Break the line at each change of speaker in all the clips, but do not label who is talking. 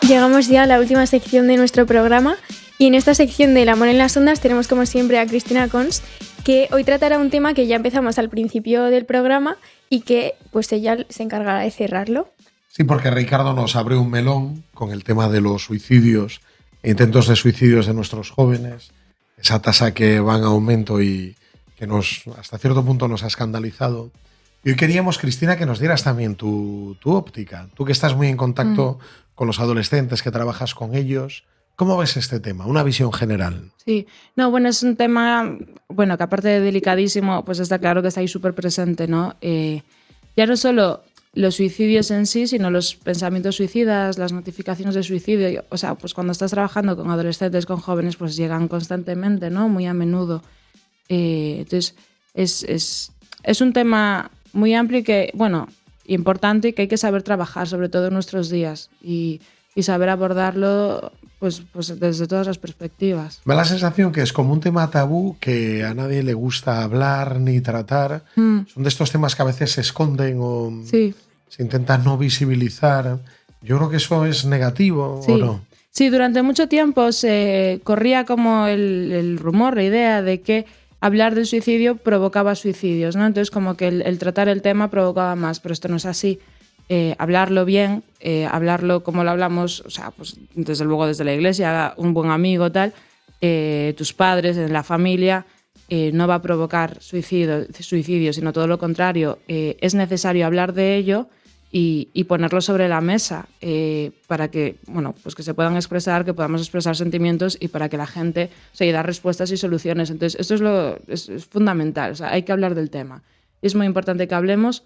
Llegamos ya a la última sección de nuestro programa y en esta sección del amor en las ondas tenemos como siempre a Cristina Cons, que hoy tratará un tema que ya empezamos al principio del programa y que pues ella se encargará de cerrarlo.
Sí, porque Ricardo nos abrió un melón con el tema de los suicidios e intentos de suicidios de nuestros jóvenes, esa tasa que va en aumento y que hasta cierto punto nos ha escandalizado. Y hoy queríamos, Cristina, que nos dieras también tu óptica. Tú que estás muy en contacto con los adolescentes, que trabajas con ellos. ¿Cómo ves este tema? Una visión general.
Sí, no, bueno, es un tema, bueno, que aparte de delicadísimo, pues está claro que está ahí súper presente, ¿no? Ya no solo los suicidios en sí, sino los pensamientos suicidas, las notificaciones de suicidio. O sea, pues cuando estás trabajando con adolescentes, con jóvenes, pues llegan constantemente, ¿no? Muy a menudo. Entonces, es un tema muy amplio y que, bueno, importante y que hay que saber trabajar, sobre todo en nuestros días, y saber abordarlo pues desde todas las perspectivas.
Me da la sensación que es como un tema tabú que a nadie le gusta hablar ni tratar. Son de estos temas que a veces se esconden o se intentan no visibilizar. Yo creo que eso es negativo, ¿o no?
Sí, durante mucho tiempo se corría como el rumor, la idea de que hablar del suicidio provocaba suicidios, ¿no? Entonces como que el tratar el tema provocaba más, pero esto no es así. Hablarlo bien, hablarlo como lo hablamos, o sea, pues desde luego desde la iglesia, un buen amigo, tal, tus padres, en la familia, no va a provocar suicidio, sino todo lo contrario. Es necesario hablar de ello y ponerlo sobre la mesa para que, bueno, pues que se puedan expresar, que podamos expresar sentimientos y para que la gente se dar respuestas y soluciones. Entonces, esto es fundamental, o sea, hay que hablar del tema. Es muy importante que hablemos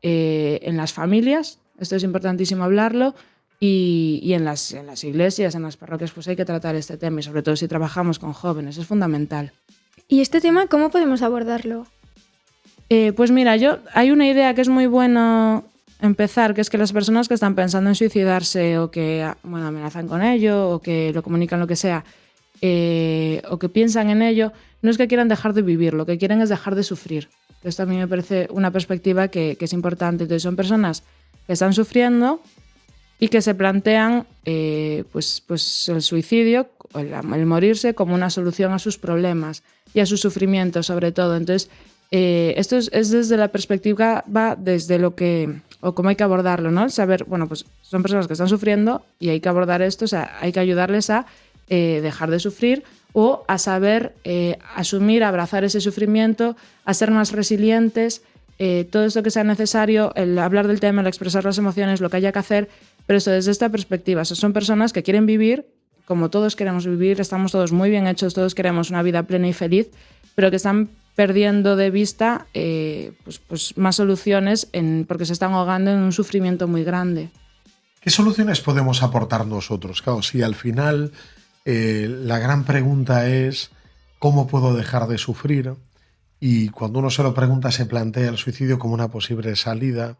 en las familias, esto es importantísimo hablarlo, y en las iglesias, en las parroquias, pues hay que tratar este tema y sobre todo si trabajamos con jóvenes, es fundamental.
¿Y este tema cómo podemos abordarlo?
Pues mira, hay una idea que es muy bueno empezar, que es que las personas que están pensando en suicidarse o que amenazan con ello o que lo comunican, lo que sea, o que piensan en ello, no es que quieran dejar de vivir, lo que quieren es dejar de sufrir. Esto a mí me parece una perspectiva que es importante. Entonces son personas que están sufriendo y que se plantean pues el suicidio, el morirse como una solución a sus problemas y a su sufrimiento sobre todo. Entonces esto es desde la perspectiva, va desde lo que, o cómo hay que abordarlo, ¿no? Saber, bueno, pues son personas que están sufriendo y hay que abordar esto, o sea, hay que ayudarles a dejar de sufrir o a saber asumir, abrazar ese sufrimiento, a ser más resilientes, todo esto que sea necesario, el hablar del tema, el expresar las emociones, lo que haya que hacer, pero eso desde esta perspectiva. O sea, son personas que quieren vivir, como todos queremos vivir, estamos todos muy bien hechos, todos queremos una vida plena y feliz, pero que están perdiendo de vista pues más soluciones porque se están ahogando en un sufrimiento muy grande.
¿Qué soluciones podemos aportar nosotros? Claro, si al final la gran pregunta es ¿cómo puedo dejar de sufrir? Y cuando uno se lo pregunta se plantea el suicidio como una posible salida.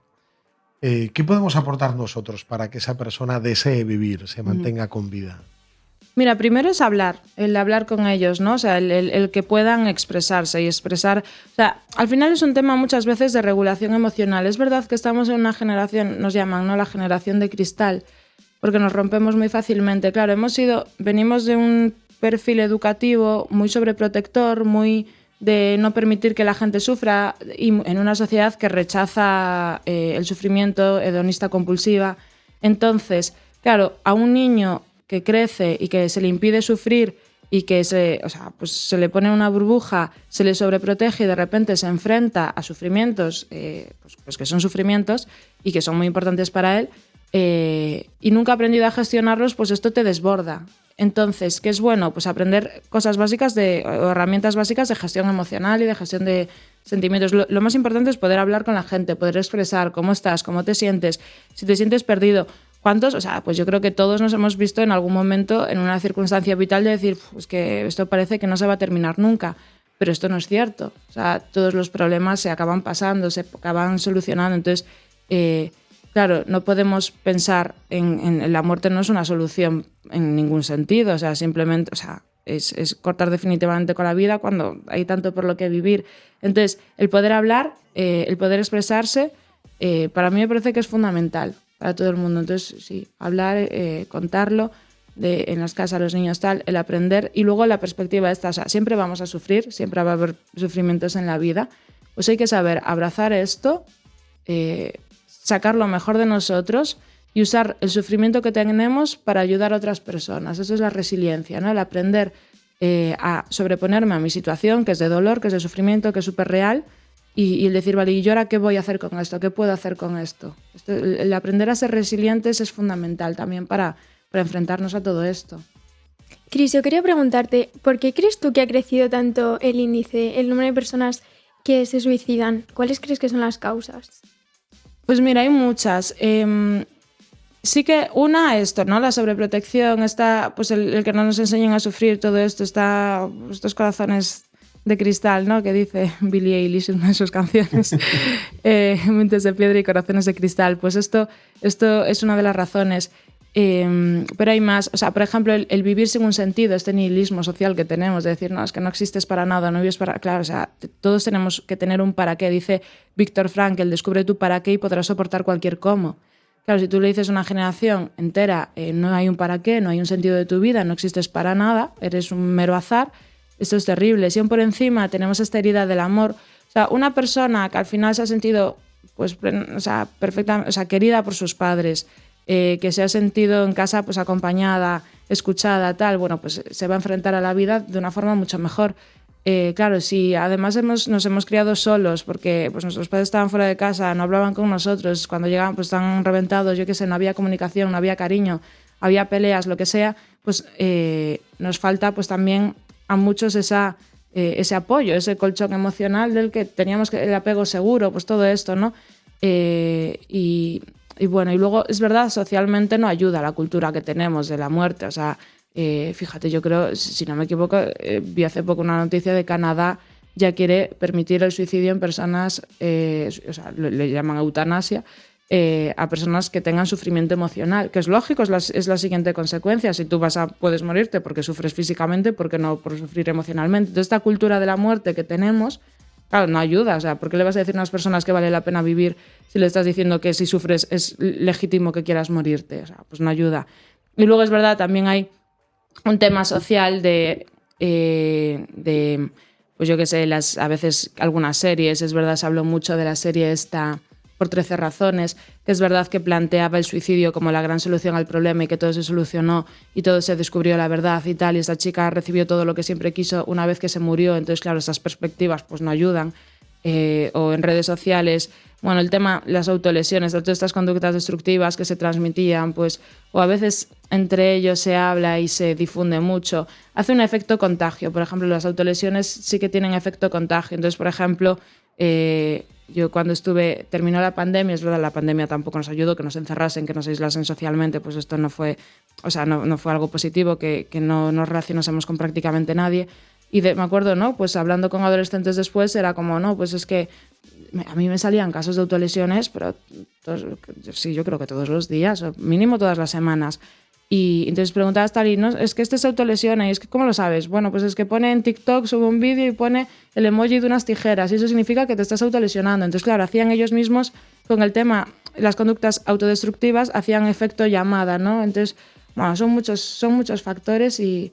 ¿Qué podemos aportar nosotros para que esa persona desee vivir, se mantenga con vida?
Mira, primero es el hablar con ellos, ¿no? O sea, el que puedan expresarse y expresar. O sea, al final es un tema muchas veces de regulación emocional. Es verdad que estamos en una generación, nos llaman, ¿no? La generación de cristal, porque nos rompemos muy fácilmente. Claro, venimos de un perfil educativo muy sobreprotector, muy de no permitir que la gente sufra, y en una sociedad que rechaza el sufrimiento, hedonista compulsiva. Entonces, claro, a un niño que crece y que se le impide sufrir y que se le pone una burbuja, se le sobreprotege y de repente se enfrenta a sufrimientos pues que son sufrimientos y que son muy importantes para él, y nunca ha aprendido a gestionarlos, pues esto te desborda. Entonces, ¿qué es bueno? Pues aprender cosas básicas o herramientas básicas de gestión emocional y de gestión de sentimientos. Lo más importante es poder hablar con la gente, poder expresar cómo estás, cómo te sientes, si te sientes perdido. ¿Cuántos? O sea, pues yo creo que todos nos hemos visto en algún momento en una circunstancia vital de decir, pues que esto parece que no se va a terminar nunca. Pero esto no es cierto. O sea, todos los problemas se acaban pasando, se acaban solucionando. Entonces, claro, no podemos pensar en la muerte, no es una solución en ningún sentido. O sea, simplemente, o sea, es cortar definitivamente con la vida cuando hay tanto por lo que vivir. Entonces, el poder hablar, el poder expresarse, para mí me parece que es fundamental para todo el mundo. Entonces, sí, hablar, contarlo, en las casas, los niños, tal, el aprender, y luego la perspectiva esta, o sea, siempre vamos a sufrir, siempre va a haber sufrimientos en la vida, pues hay que saber abrazar esto, sacar lo mejor de nosotros y usar el sufrimiento que tenemos para ayudar a otras personas. Eso es la resiliencia, ¿no? El aprender a sobreponerme a mi situación, que es de dolor, que es de sufrimiento, que es súper real, y el decir, vale, ¿y yo ahora qué voy a hacer con esto? ¿Qué puedo hacer con esto? El aprender a ser resilientes es fundamental también para enfrentarnos a todo esto.
Cris, yo quería preguntarte, ¿por qué crees tú que ha crecido tanto el índice, el número de personas que se suicidan? ¿Cuáles crees que son las causas?
Pues mira, hay muchas. Sí que una, esto, ¿no? La sobreprotección, está, pues el que no nos enseñen a sufrir todo esto, está estos corazones de cristal, ¿no? Que dice Billie Eilish en una de sus canciones, mentes de piedra y corazones de cristal. Pues esto es una de las razones. Pero hay más, o sea, por ejemplo, el vivir sin un sentido, este nihilismo social que tenemos, de decir, no, es que no existes para nada, no vives para... Claro, o sea, todos tenemos que tener un para qué. Dice Viktor Frankl, descubre tu para qué y podrás soportar cualquier cómo. Claro, si tú le dices a una generación entera, no hay un para qué, no hay un sentido de tu vida, no existes para nada, eres un mero azar, esto es terrible. Si aún por encima tenemos esta herida del amor, o sea, una persona que al final se ha sentido, pues, o sea, perfectamente, o sea, querida por sus padres, que se ha sentido en casa, pues, acompañada, escuchada, tal, bueno, pues se va a enfrentar a la vida de una forma mucho mejor. Claro, si además nos hemos criado solos porque pues nuestros padres estaban fuera de casa, no hablaban con nosotros, cuando llegaban pues estaban reventados, yo qué sé, no había comunicación, no había cariño, había peleas, lo que sea, pues nos falta pues también a muchos ese apoyo, ese colchón emocional del que teníamos el apego seguro, pues todo esto, ¿no? Y bueno, y luego es verdad, socialmente no ayuda la cultura que tenemos de la muerte, o sea, fíjate, yo creo, si no me equivoco, vi hace poco una noticia de Canadá ya quiere permitir el suicidio en personas, o sea, le llaman eutanasia, a personas que tengan sufrimiento emocional, que es lógico, es la siguiente consecuencia. Si tú puedes morirte porque sufres físicamente, ¿por qué no por sufrir emocionalmente? Entonces, esta cultura de la muerte que tenemos, claro, no ayuda. O sea, ¿por qué le vas a decir a unas personas que vale la pena vivir si le estás diciendo que si sufres es legítimo que quieras morirte? O sea, pues no ayuda. Y luego es verdad, también hay un tema social de pues yo qué sé, a veces algunas series, es verdad, se habló mucho de la serie esta por 13 razones, que es verdad que planteaba el suicidio como la gran solución al problema y que todo se solucionó y todo se descubrió la verdad y tal, y esta chica recibió todo lo que siempre quiso una vez que se murió, entonces claro, esas perspectivas pues no ayudan. O en redes sociales, bueno, el tema, las autolesiones, todas estas conductas destructivas que se transmitían, pues, o a veces entre ellos se habla y se difunde mucho, hace un efecto contagio. Por ejemplo, las autolesiones sí que tienen efecto contagio. Entonces, por ejemplo, yo cuando terminó la pandemia, es verdad, la pandemia tampoco nos ayudó, que nos encerrasen, que nos aislasen socialmente, pues esto no fue, o sea, no fue algo positivo, que no nos relacionásemos con prácticamente nadie. Y me acuerdo, ¿no? Pues hablando con adolescentes después, era como, no, pues es que a mí me salían casos de autolesiones, pero sí, yo creo que todos los días, o mínimo todas las semanas. Y entonces preguntabas tal, y no, es que este se autolesiona, y es que, ¿cómo lo sabes? Bueno, pues es que pone en TikTok, sube un vídeo y pone el emoji de unas tijeras, y eso significa que te estás autolesionando. Entonces, claro, hacían ellos mismos con el tema, las conductas autodestructivas, hacían efecto llamada, ¿no? Entonces, bueno, son muchos factores y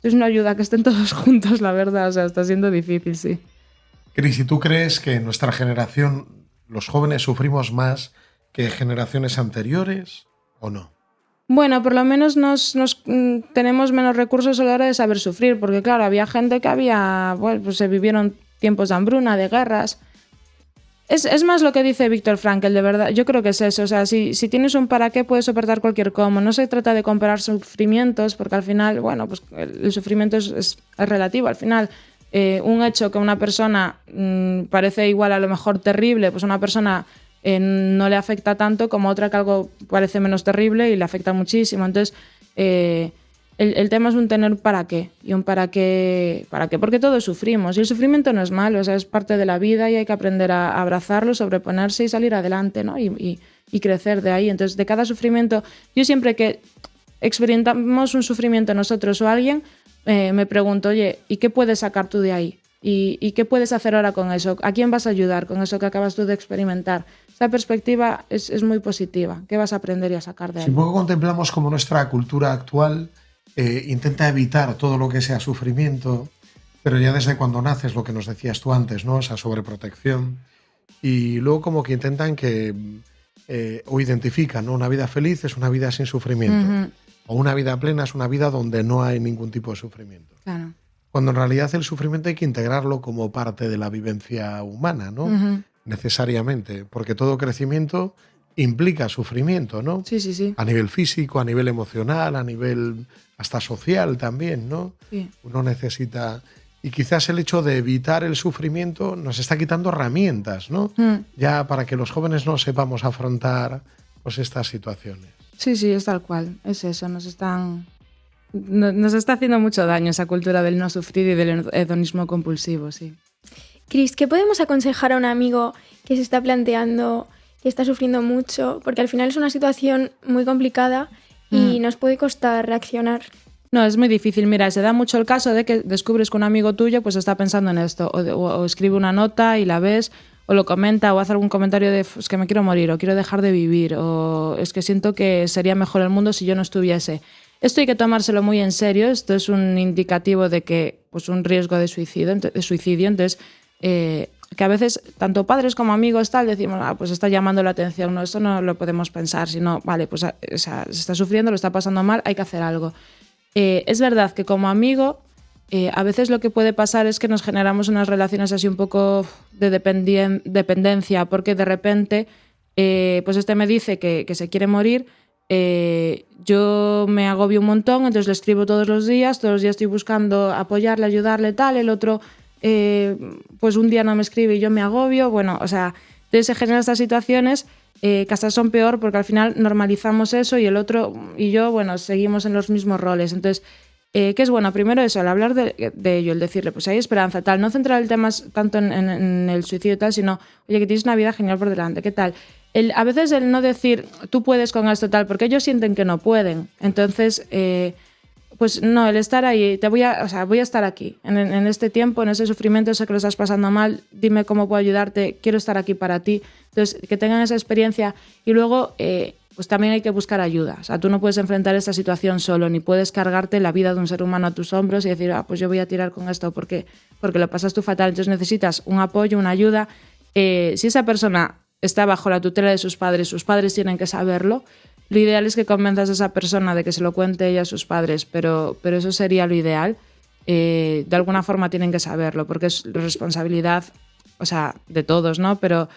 es una ayuda que estén todos juntos, la verdad, o sea, está siendo difícil, sí.
Cris, ¿y tú crees que en nuestra generación los jóvenes sufrimos más que generaciones anteriores o no?
Bueno, por lo menos tenemos menos recursos a la hora de saber sufrir, porque claro, había gente que bueno, pues se vivieron tiempos de hambruna, de guerras. Es más lo que dice Viktor Frankl, de verdad. Yo creo que es eso. O sea, si tienes un para qué, puedes soportar cualquier cómo. No se trata de comparar sufrimientos, porque al final, bueno, pues el sufrimiento es relativo. Al final, un hecho que una persona parece igual a lo mejor terrible, pues una persona no le afecta tanto como otra que algo parece menos terrible y le afecta muchísimo. Entonces, el tema es un tener para qué y un para qué, porque todos sufrimos y el sufrimiento no es malo, o sea, es parte de la vida y hay que aprender a abrazarlo, sobreponerse y salir adelante, ¿no? Y crecer de ahí. Entonces, de cada sufrimiento, yo siempre que experimentamos un sufrimiento nosotros o alguien, me pregunto, oye, ¿y qué puedes sacar tú de ahí? ¿Y qué puedes hacer ahora con eso? ¿A quién vas a ayudar con eso que acabas tú de experimentar? Esa perspectiva es muy positiva. ¿Qué vas a aprender y a sacar de ahí?
Si un poco contemplamos como nuestra cultura actual intenta evitar todo lo que sea sufrimiento, pero ya desde cuando naces, lo que nos decías tú antes, ¿no? Esa sobreprotección. Y luego como que intentan que, o identifican, ¿no? Una vida feliz es una vida sin sufrimiento. O una vida plena es una vida donde no hay ningún tipo de sufrimiento.
Claro.
Cuando en realidad el sufrimiento hay que integrarlo como parte de la vivencia humana, ¿no? Necesariamente, porque todo crecimiento implica sufrimiento, ¿no?
Sí, sí, sí.
A nivel físico, a nivel emocional, a nivel hasta social también, ¿no?
Sí.
Uno necesita... Y quizás el hecho de evitar el sufrimiento nos está quitando herramientas, ¿no? Ya para que los jóvenes no sepamos afrontar pues, estas situaciones.
Sí, sí, es tal cual. Es eso, nos está haciendo mucho daño esa cultura del no sufrir y del hedonismo compulsivo, sí.
Cris, ¿qué podemos aconsejar a un amigo que se está planteando, que está sufriendo mucho? Porque al final es una situación muy complicada y nos puede costar reaccionar.
No, es muy difícil. Mira, se da mucho el caso de que descubres que un amigo tuyo pues está pensando en esto, o escribe una nota y la ves, o lo comenta, o hace algún comentario de es que me quiero morir, o quiero dejar de vivir, o es que siento que sería mejor el mundo si yo no estuviese. Esto hay que tomárselo muy en serio. Esto es un indicativo de que pues un riesgo de suicidio. Entonces, que a veces tanto padres como amigos tal decimos, pues está llamando la atención, no, esto no lo podemos pensar, sino, vale, pues se está sufriendo, lo está pasando mal, hay que hacer algo. Es verdad que como amigo a veces lo que puede pasar es que nos generamos unas relaciones así un poco de dependencia, porque de repente pues este me dice que se quiere morir, yo me agobio un montón, entonces le escribo todos los días estoy buscando apoyarle, ayudarle, tal, el otro pues un día no me escribe y yo me agobio, bueno, o sea, entonces se generan estas situaciones que hasta son peor porque al final normalizamos eso y el otro y yo, bueno, seguimos en los mismos roles. Entonces, ¿qué es bueno? Primero eso, el hablar de ello, el decirle, pues hay esperanza, tal, no centrar el tema tanto en el suicidio y tal, sino, oye, que tienes una vida genial por delante, ¿qué tal? A veces el no decir, tú puedes con esto, tal, porque ellos sienten que no pueden. Entonces, pues no, el estar ahí, voy a estar aquí, en este tiempo, en ese sufrimiento, sé que lo estás pasando mal, dime cómo puedo ayudarte, quiero estar aquí para ti. Entonces, que tengan esa experiencia y luego, pues también hay que buscar ayuda. O sea, tú no puedes enfrentar esta situación solo, ni puedes cargarte la vida de un ser humano a tus hombros y decir, pues yo voy a tirar con esto porque lo pasas tú fatal. Entonces necesitas un apoyo, una ayuda. Si esa persona está bajo la tutela de sus padres tienen que saberlo. Lo ideal es que convenzas a esa persona de que se lo cuente ella a sus padres, pero eso sería lo ideal. De alguna forma tienen que saberlo, porque es responsabilidad, o sea, de todos, ¿no? Pero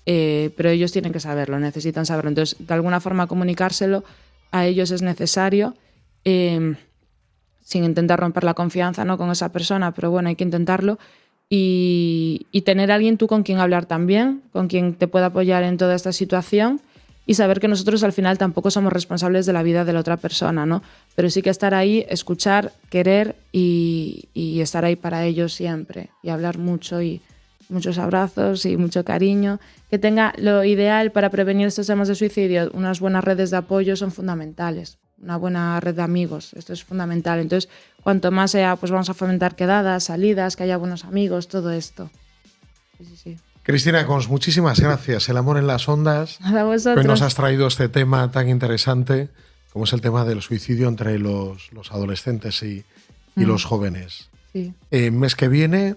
ellos tienen que saberlo, necesitan saberlo. Entonces, de alguna forma comunicárselo a ellos es necesario, sin intentar romper la confianza, ¿no?, con esa persona, pero bueno, hay que intentarlo. Y tener a alguien tú con quien hablar también, con quien te pueda apoyar en toda esta situación. Y saber que nosotros al final tampoco somos responsables de la vida de la otra persona, ¿no? Pero sí que estar ahí, escuchar, querer y estar ahí para ellos siempre. Y hablar mucho y muchos abrazos y mucho cariño. Que tenga lo ideal para prevenir estos temas de suicidio. Unas buenas redes de apoyo son fundamentales. Una buena red de amigos, esto es fundamental. Entonces, cuanto más sea, pues vamos a fomentar quedadas, salidas, que haya buenos amigos, todo esto. Sí.
Cristina Cons, muchísimas gracias. El amor en las ondas.
A vosotros.
Hoy nos has traído este tema tan interesante como es el tema del suicidio entre los adolescentes y los jóvenes.
Sí.
Mes que viene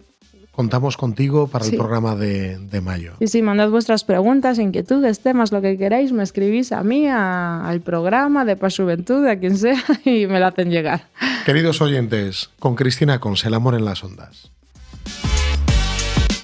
contamos contigo para el programa de mayo.
Sí, mandad vuestras preguntas, inquietudes, temas, lo que queráis, me escribís a mí, al programa de Paz Juventud, a quien sea, y me lo hacen llegar.
Queridos oyentes, con Cristina Cons, el amor en las ondas.